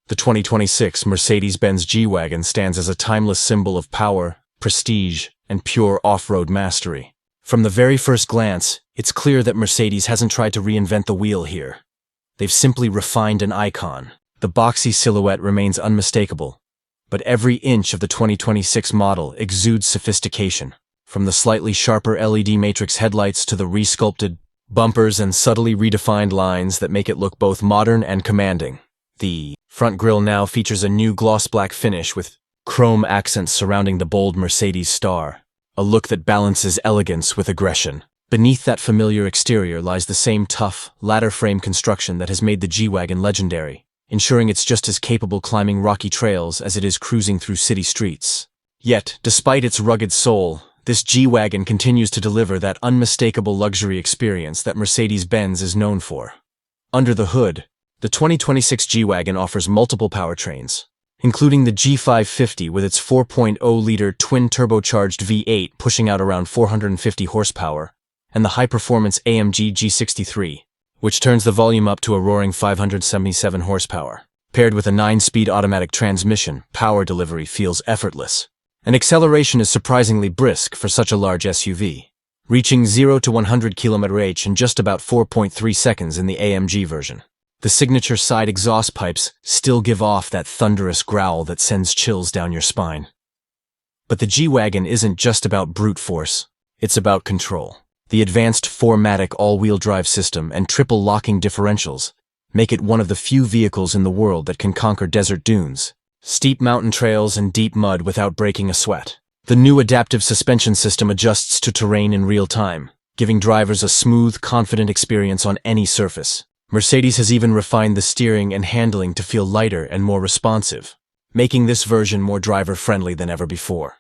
The 2026 Mercedes-Benz G-Wagon stands as a timeless symbol of power, prestige, and pure off-road mastery. From the very first glance, it's clear that Mercedes hasn't tried to reinvent the wheel here. They've simply refined an icon. The boxy silhouette remains unmistakable, but every inch of the 2026 model exudes sophistication. From the slightly sharper LED matrix headlights to the resculpted bumpers and subtly redefined lines that make it look both modern and commanding. The front grille now features a new gloss black finish with chrome accents surrounding the bold Mercedes star, a look that balances elegance with aggression. Beneath that familiar exterior lies the same tough, ladder frame construction that has made the G-Wagon legendary, ensuring it's just as capable climbing rocky trails as it is cruising through city streets. Yet, despite its rugged soul, this G-Wagon continues to deliver that unmistakable luxury experience that Mercedes-Benz is known for. Under the hood, the 2026 G-Wagon offers multiple powertrains, including the G550 with its 4.0-liter twin-turbocharged V8 pushing out around 450 horsepower, and the high-performance AMG G63, which turns the volume up to a roaring 577 horsepower. Paired with a 9-speed automatic transmission, power delivery feels effortless, and acceleration is surprisingly brisk for such a large SUV, reaching 0 to 100 km/h in just about 4.3 seconds in the AMG version. The signature side exhaust pipes still give off that thunderous growl that sends chills down your spine. But the G-Wagon isn't just about brute force, it's about control. The advanced 4MATIC all-wheel drive system and triple locking differentials make it one of the few vehicles in the world that can conquer desert dunes, steep mountain trails, and deep mud without breaking a sweat. The new adaptive suspension system adjusts to terrain in real time, giving drivers a smooth, confident experience on any surface. Mercedes has even refined the steering and handling to feel lighter and more responsive, making this version more driver-friendly than ever before.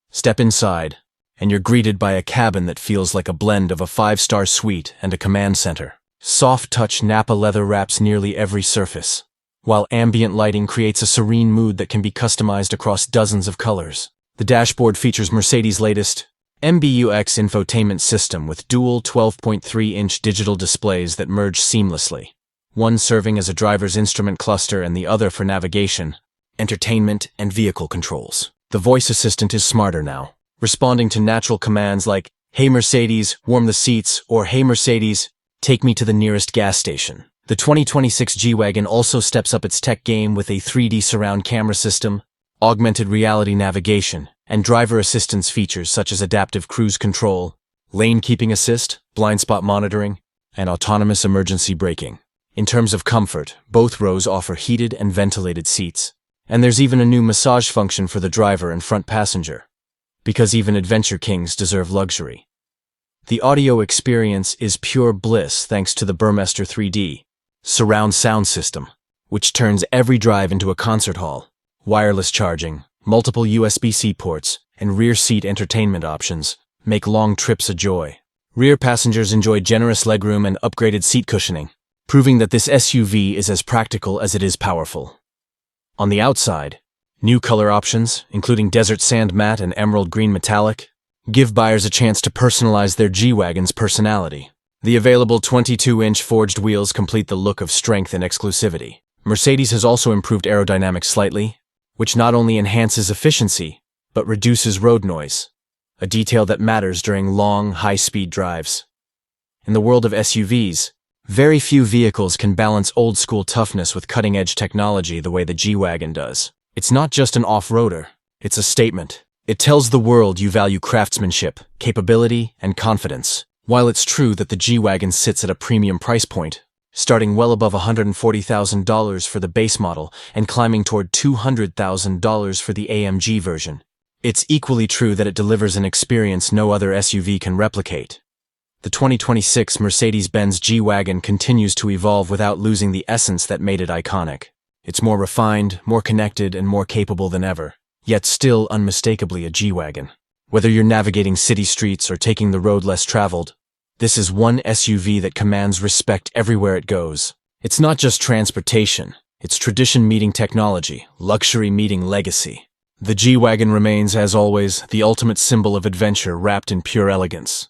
Step inside, and you're greeted by a cabin that feels like a blend of a 5-star suite and a command center. Soft-touch Nappa leather wraps nearly every surface, while ambient lighting creates a serene mood that can be customized across dozens of colors. The dashboard features Mercedes' latest MBUX infotainment system with dual 12.3-inch digital displays that merge seamlessly, one serving as a driver's instrument cluster and the other for navigation, entertainment, and vehicle controls. The voice assistant is smarter now, responding to natural commands like, "Hey Mercedes, warm the seats," or "Hey Mercedes, take me to the nearest gas station." The 2026 G-Wagon also steps up its tech game with a 3D surround camera system, augmented reality navigation, and driver assistance features such as adaptive cruise control, lane keeping assist, blind spot monitoring, and autonomous emergency braking. In terms of comfort, both rows offer heated and ventilated seats, and there's even a new massage function for the driver and front passenger, because even adventure kings deserve luxury. The audio experience is pure bliss thanks to the Burmester 3D surround sound system, which turns every drive into a concert hall. Wireless charging, multiple USB-C ports, and rear seat entertainment options make long trips a joy. Rear passengers enjoy generous legroom and upgraded seat cushioning, proving that this SUV is as practical as it is powerful. On the outside, new color options, including desert sand matte and emerald green metallic, give buyers a chance to personalize their G-Wagon's personality. The available 22-inch forged wheels complete the look of strength and exclusivity. Mercedes has also improved aerodynamics slightly, which not only enhances efficiency, but reduces road noise, a detail that matters during long, high-speed drives. In the world of SUVs, very few vehicles can balance old-school toughness with cutting-edge technology the way the G-Wagon does. It's not just an off-roader, it's a statement. It tells the world you value craftsmanship, capability, and confidence. While it's true that the G-Wagon sits at a premium price point, starting well above $140,000 for the base model and climbing toward $200,000 for the AMG version, it's equally true that it delivers an experience no other SUV can replicate. The 2026 Mercedes-Benz G-Wagon continues to evolve without losing the essence that made it iconic. It's more refined, more connected, and more capable than ever, yet still unmistakably a G-Wagon. Whether you're navigating city streets or taking the road less traveled, this is one SUV that commands respect everywhere it goes. It's not just transportation, it's tradition meeting technology, luxury meeting legacy. The G-Wagon remains, as always, the ultimate symbol of adventure wrapped in pure elegance.